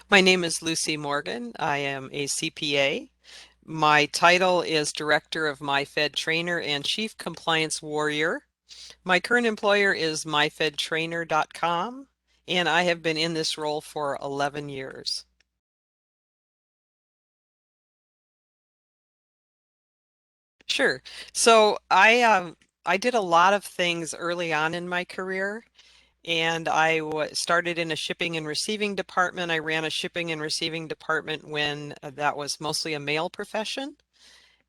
My name is Lucy Morgan. I am a CPA. My title is Director of MyFed Trainer and Chief Compliance Warrior. My current employer is myfedtrainer.com, and I have been in this role for 11 years. Sure. So I did a lot of things early on in my career, and started in a shipping and receiving department. I ran a shipping and receiving department when that was mostly a male profession.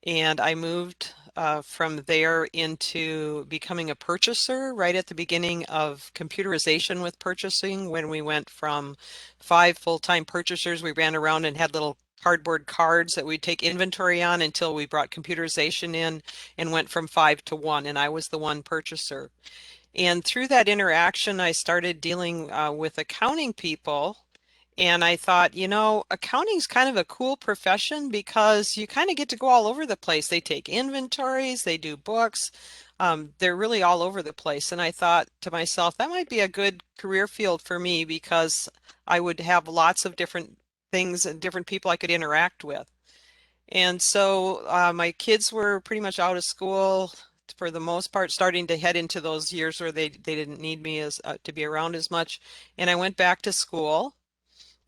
And I moved from there into becoming a purchaser right at the beginning of computerization with purchasing when we went from 5 full-time purchasers. We ran around and had little cardboard cards that we'd take inventory on until we brought computerization in and went from 5 to 1. And I was the one purchaser. And through that interaction, I started dealing with accounting people. And I thought, accounting's kind of a cool profession because you kind of get to go all over the place. They take inventories, they do books, they're really all over the place. And I thought to myself, that might be a good career field for me because I would have lots of different things and different people I could interact with. And so my kids were pretty much out of school for the most part, starting to head into those years where they didn't need me as to be around as much. And I went back to school.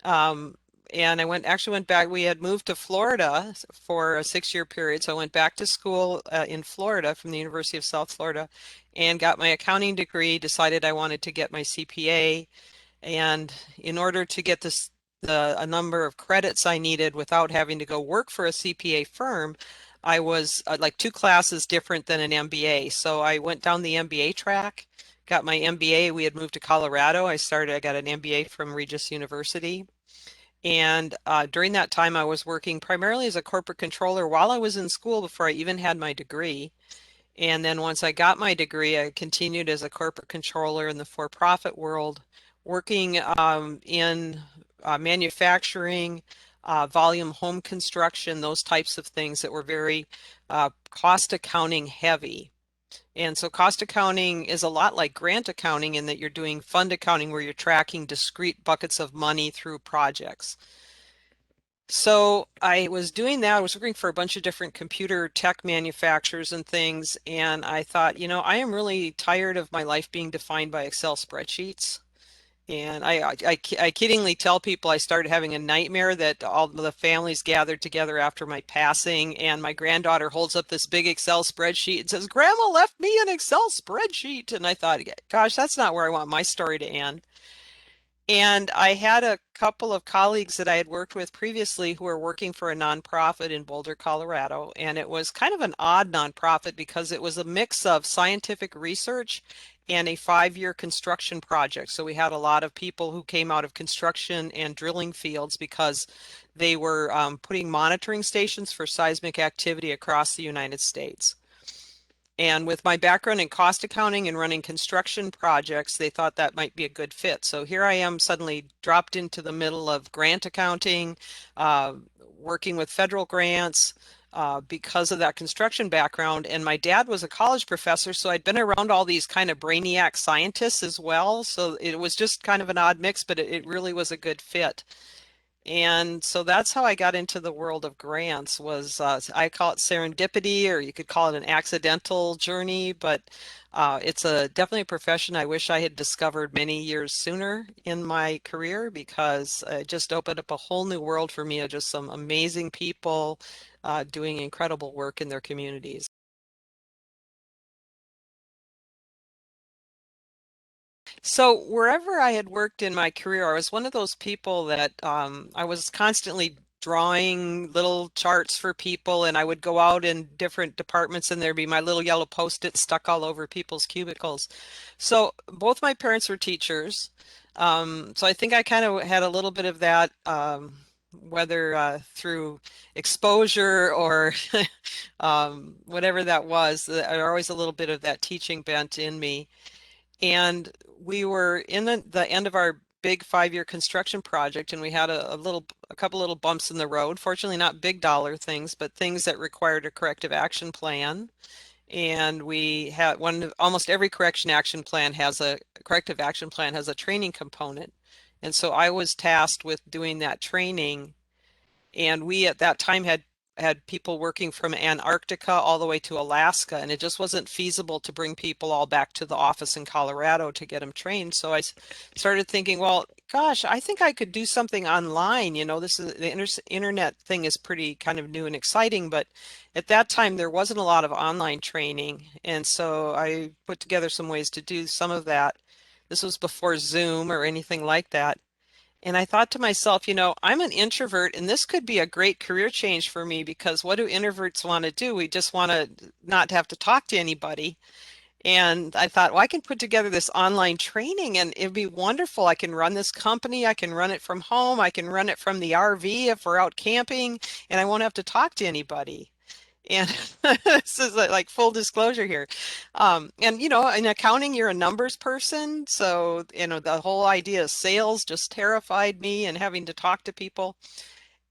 Um, and actually went back. We had moved to Florida for a 6-year period. So I went back to school in Florida from the University of South Florida and got my accounting degree, decided I wanted to get my CPA. And in order to get a number of credits I needed without having to go work for a CPA firm, I was like 2 classes different than an MBA. So I went down the MBA track, got my MBA. We had moved to Colorado. I got an MBA from Regis University. And during that time, I was working primarily as a corporate controller while I was in school before I even had my degree. And then once I got my degree, I continued as a corporate controller in the for-profit world, working in manufacturing, volume home construction, those types of things that were very cost accounting heavy. And so cost accounting is a lot like grant accounting in that you're doing fund accounting where you're tracking discrete buckets of money through projects. So I was doing that. I was working for a bunch of different computer tech manufacturers and things. And I thought, I am really tired of my life being defined by Excel spreadsheets. And I kiddingly tell people I started having a nightmare that all the families gathered together after my passing, and my granddaughter holds up this big Excel spreadsheet and says, "Grandma left me an Excel spreadsheet." And I thought, gosh, that's not where I want my story to end. And I had a couple of colleagues that I had worked with previously who were working for a nonprofit in Boulder, Colorado. And it was kind of an odd nonprofit because it was a mix of scientific research and a 5-year construction project. So we had a lot of people who came out of construction and drilling fields because they were putting monitoring stations for seismic activity across the United States. And with my background in cost accounting and running construction projects, they thought that might be a good fit. So here I am suddenly dropped into the middle of grant accounting, uh, working with federal grants because of that construction background. And my dad was a college professor, so I'd been around all these kind of brainiac scientists as well. So it was just kind of an odd mix, but it really was a good fit. And so that's how I got into the world of grants was I call it serendipity, or you could call it an accidental journey, but it's definitely a profession I wish I had discovered many years sooner in my career because it just opened up a whole new world for me of just some amazing people doing incredible work in their communities. So wherever I had worked in my career, I was one of those people that I was constantly drawing little charts for people, and I would go out in different departments and there'd be my little yellow post-it stuck all over people's cubicles. So both my parents were teachers. So I think I kind of had a little bit of that, whether through exposure or whatever that was, there always a little bit of that teaching bent in me. And we were in the end of our big 5-year construction project, and we had a couple little bumps in the road. Fortunately, not big dollar things, but things that required a corrective action plan. And we had almost every corrective action plan has a training component. And so I was tasked with doing that training. And we at that time had people working from Antarctica all the way to Alaska, and it just wasn't feasible to bring people all back to the office in Colorado to get them trained. So started thinking, well, gosh, I think I could do something online. This is the internet thing is pretty kind of new and exciting, but at that time there wasn't a lot of online training. And so I put together some ways to do some of that. This was before Zoom or anything like that. And I thought to myself, I'm an introvert and this could be a great career change for me because what do introverts want to do? We just want to not have to talk to anybody. And I thought, well, I can put together this online training and it'd be wonderful. I can run this company. I can run it from home. I can run it from the RV if we're out camping and I won't have to talk to anybody. And this is like full disclosure here. And in accounting, you're a numbers person. So, the whole idea of sales just terrified me and having to talk to people.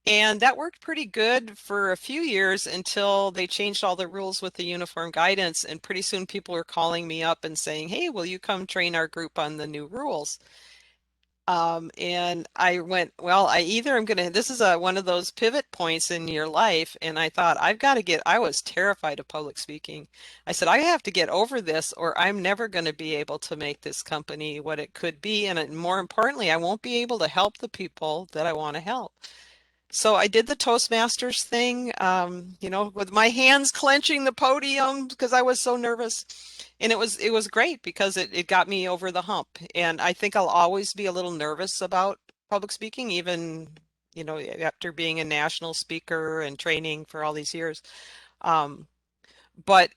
And that worked pretty good for a few years until they changed all the rules with the uniform guidance. And pretty soon people were calling me up and saying, hey, will you come train our group on the new rules? And I went, well, I either am gonna, this is one of those pivot points in your life. And I thought, I was terrified of public speaking. I said, I have to get over this or I'm never going to be able to make this company what it could be. And more importantly, I won't be able to help the people that I want to help. So I did the Toastmasters thing, with my hands clenching the podium because I was so nervous. And it was great because it got me over the hump. And I think I'll always be a little nervous about public speaking, even, after being a national speaker and training for all these years. Um, but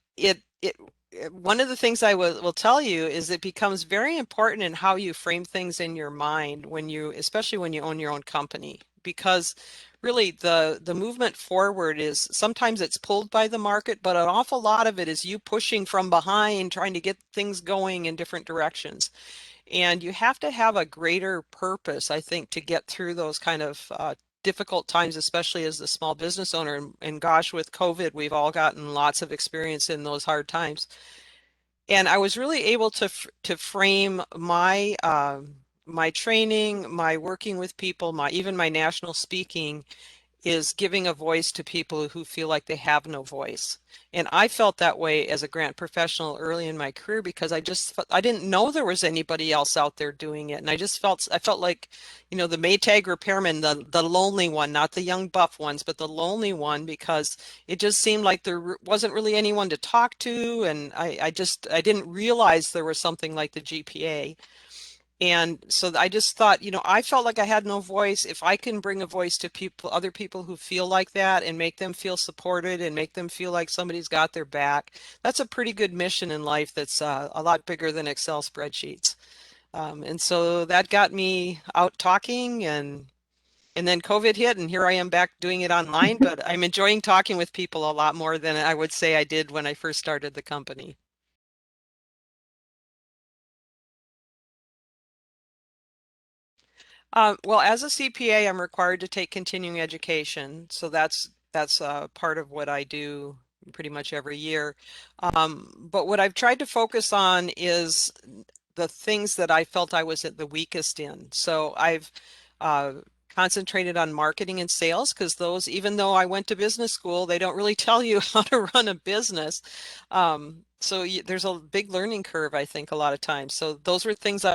one of the things I will tell you is it becomes very important in how you frame things in your mind especially when you own your own company, because really the movement forward is sometimes it's pulled by the market, but an awful lot of it is you pushing from behind, trying to get things going in different directions. And you have to have a greater purpose, I think, to get through those kind of difficult times, especially as the small business owner. And gosh, with COVID, we've all gotten lots of experience in those hard times. And I was really able to frame my training, my working with people, even my national speaking is giving a voice to people who feel like they have no voice. And I felt that way as a grant professional early in my career because I didn't know there was anybody else out there doing it. And I felt like, the Maytag repairman, the lonely one, not the young buff ones, but the lonely one, because it just seemed like there wasn't really anyone to talk to. And I didn't realize there was something like the GPA. And so I just thought, I felt like I had no voice. If I can bring a voice to other people who feel like that and make them feel supported and make them feel like somebody's got their back, that's a pretty good mission in life that's a lot bigger than Excel spreadsheets. And so that got me out talking and then COVID hit and here I am back doing it online, but I'm enjoying talking with people a lot more than I would say I did when I first started the company. Well, as a CPA, I'm required to take continuing education, so that's part of what I do pretty much every year. But what I've tried to focus on is the things that I felt I was at the weakest in. So I've uh, concentrated on marketing and sales because those, even though I went to business school, they don't really tell you how to run a business. So there's a big learning curve, I think, a lot of times. So those were things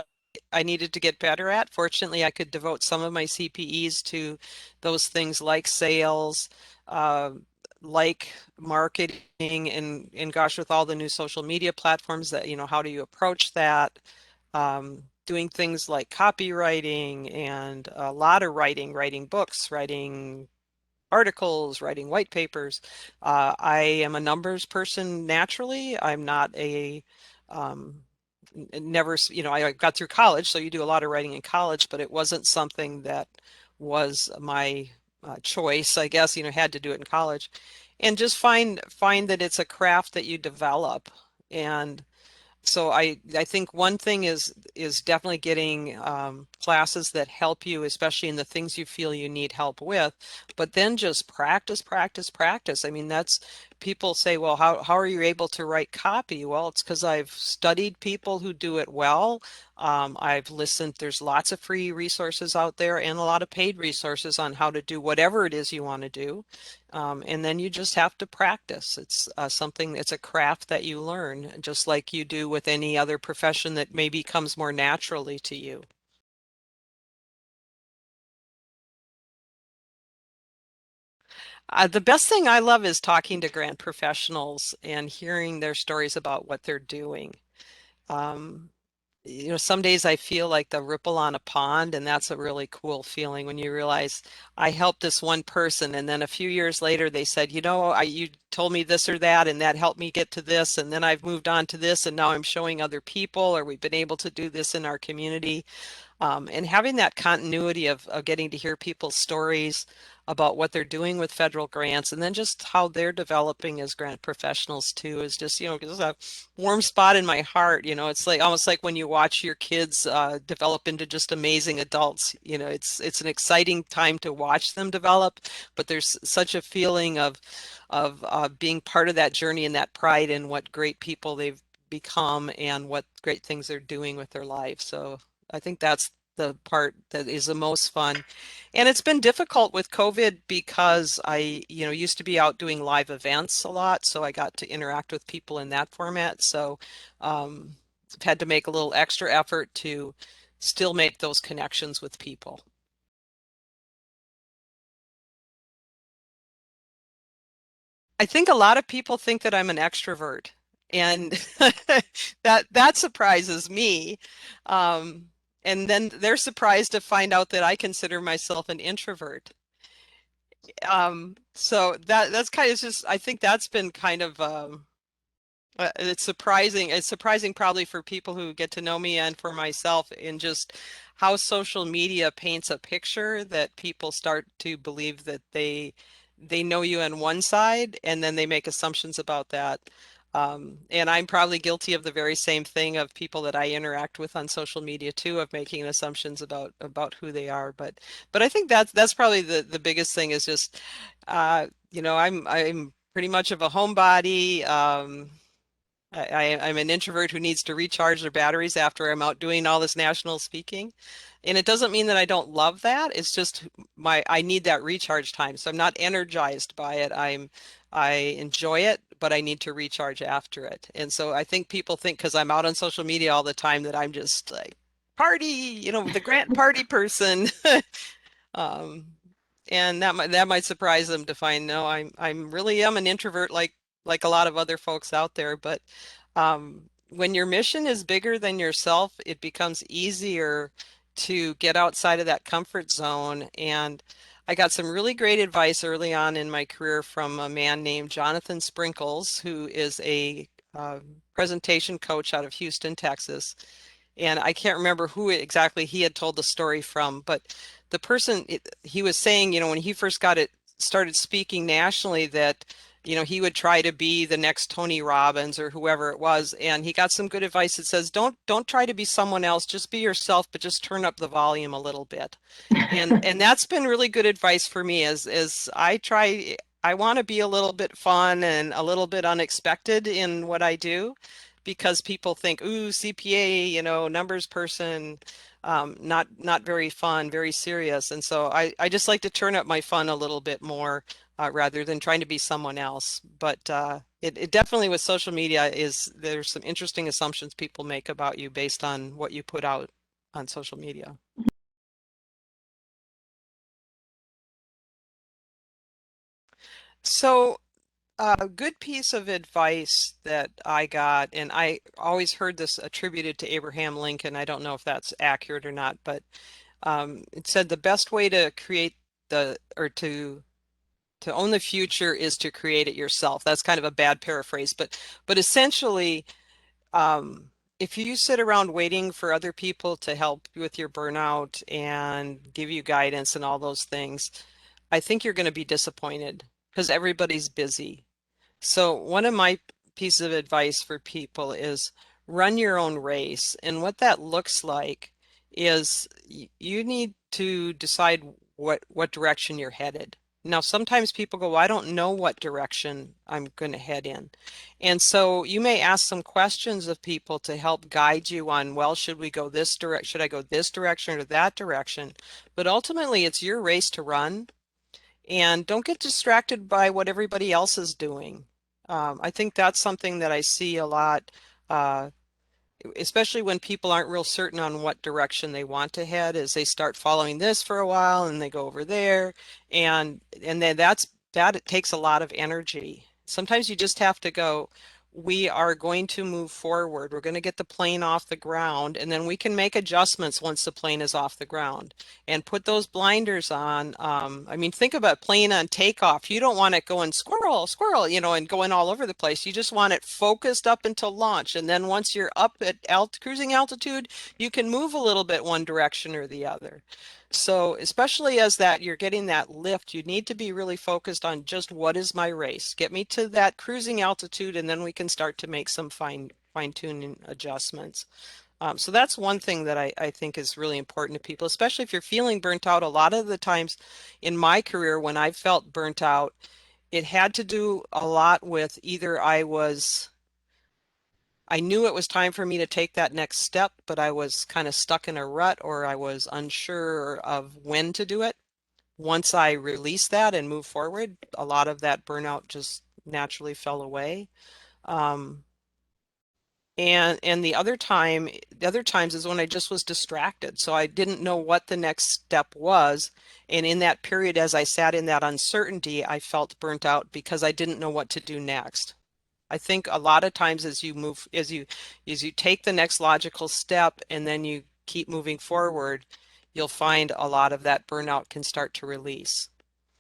I needed to get better at. Fortunately, I could devote some of my CPEs to those things like sales, uh, like marketing, and gosh, with all the new social media platforms that, how do you approach that? Doing things like copywriting and a lot of writing books, writing articles, writing white papers. I am a numbers person naturally. I'm not um, never, I got through college, so you do a lot of writing in college, but it wasn't something that was my choice, I guess, had to do it in college. And just find that it's a craft that you develop. And so I think one thing is definitely getting classes that help you, especially in the things you feel you need help with, but then just practice, practice, practice. I mean, people say, well, how are you able to write copy? Well, it's because I've studied people who do it well. I've listened, there's lots of free resources out there and a lot of paid resources on how to do whatever it is you want to do. And then you just have to practice. It's something, it's a craft that you learn, just like you do with any other profession that maybe comes more naturally to you. The best thing I love is talking to grant professionals and hearing their stories about what they're doing. Um, some days I feel like the ripple on a pond, and that's a really cool feeling when you realize I helped this one person, and then a few years later they said, you told me this or that, and that helped me get to this, and then I've moved on to this, and now I'm showing other people, or we've been able to do this in our community. And having that continuity of getting to hear people's stories about what they're doing with federal grants and then just how they're developing as grant professionals too is just, just a warm spot in my heart. It's like almost like when you watch your kids develop into just amazing adults. It's an exciting time to watch them develop, but there's such a feeling of being part of that journey and that pride in what great people they've become and what great things they're doing with their lives. So I think that's the part that is the most fun. And it's been difficult with COVID because I, used to be out doing live events a lot, so I got to interact with people in that format. So I've had to make a little extra effort to still make those connections with people. I think a lot of people think that I'm an extrovert, and that surprises me. Um, and then they're surprised to find out that I consider myself an introvert. So that's kind of just, I think that's been kind of it's surprising. It's surprising probably for people who get to know me and for myself in just how social media paints a picture that people start to believe that they know you on one side and then they make assumptions about that. And I'm probably guilty of the very same thing of people that I interact with on social media too, of making assumptions about who they are. But I think that's probably the biggest thing is just I'm pretty much of a homebody. I'm an introvert who needs to recharge their batteries after I'm out doing all this national speaking. And it doesn't mean that I don't love that. It's just I need that recharge time. So I'm not energized by it. I enjoy it, but I need to recharge after it. And so I think people think because I'm out on social media all the time that I'm just like party, the grant party person. Um, and that might surprise them to find no, I'm really am an introvert like a lot of other folks out there. But when your mission is bigger than yourself, it becomes easier to get outside of that comfort zone. And I got some really great advice early on in my career from a man named Jonathan Sprinkles, who is a presentation coach out of Houston, Texas. And I can't remember who exactly he had told the story from, but the person he was saying, when he first started speaking nationally, that he would try to be the next Tony Robbins or whoever it was, and he got some good advice that says don't try to be someone else, just be yourself, but just turn up the volume a little bit. And that's been really good advice for me as I want to be a little bit fun and a little bit unexpected in what I do because people think, ooh, CPA, numbers person, not very fun, very serious. And so I just like to turn up my fun a little bit more rather than trying to be someone else. But it definitely with social media there's some interesting assumptions people make about you based on what you put out on social media. So a good piece of advice that I got, and I always heard this attributed to Abraham Lincoln. I don't know if that's accurate or not, but it said the best way to create or to own the future is to create it yourself. That's kind of a bad paraphrase, but essentially, if you sit around waiting for other people to help you with your burnout and give you guidance and all those things, I think you're going to be disappointed because everybody's busy. So one of my pieces of advice for people is run your own race. And what that looks like is you need to decide what direction you're headed. Now, sometimes people go, well, I don't know what direction I'm going to head in. And so you may ask some questions of people to help guide you on, well, should we go this direction? Should I go this direction or that direction? But ultimately, it's your race to run. And don't get distracted by what everybody else is doing. I think that's something that I see a lot. Especially when people aren't real certain on what direction they want to head, is they start following this for a while and they go over there, and then that it takes a lot of energy. Sometimes you just have to go, we are going to move forward. We're going to get the plane off the ground, and then we can make adjustments once the plane is off the ground and put those blinders on. I mean, think about plane on takeoff. You don't want it going squirrel, squirrel, and going all over the place. You just want it focused up until launch. And then once you're up at cruising altitude, you can move a little bit one direction or the other. So especially as that you're getting that lift, you need to be really focused on just what is my race? Get me to that cruising altitude, and then we can start to make some fine-tuning adjustments. So that's one thing that I think is really important to people, especially if you're feeling burnt out. A lot of the times in my career when I felt burnt out, it had to do a lot with either I knew it was time for me to take that next step, but I was kind of stuck in a rut, or I was unsure of when to do it. Once I released that and moved forward, a lot of that burnout just naturally fell away. Um, and the other times is when I just was distracted. So I didn't know what the next step was. And in that period, as I sat in that uncertainty, I felt burnt out because I didn't know what to do next. I think a lot of times as you take the next logical step and then you keep moving forward, you'll find a lot of that burnout can start to release.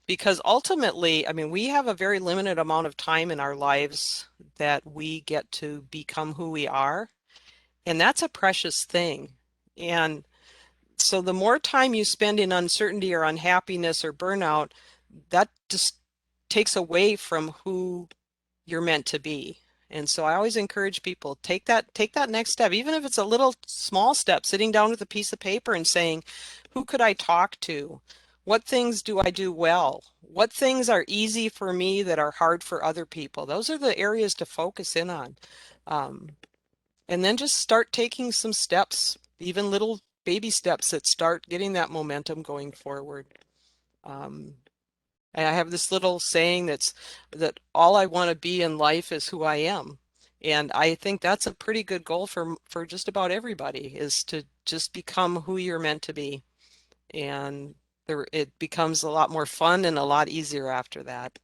Because ultimately, I mean, we have a very limited amount of time in our lives that we get to become who we are, and that's a precious thing. And so the more time you spend in uncertainty or unhappiness or burnout, that just takes away from who you're meant to be. And so I always encourage people, take that next step, even if it's a little small step, sitting down with a piece of paper and saying, who could I talk to? What things do I do well? What things are easy for me that are hard for other people? Those are the areas to focus in on. Um, and then just start taking some steps, even little baby steps that start getting that momentum going forward. Um, and I have this little saying that all I want to be in life is who I am. And I think that's a pretty good goal for just about everybody, is to just become who you're meant to be. And it becomes a lot more fun and a lot easier after that.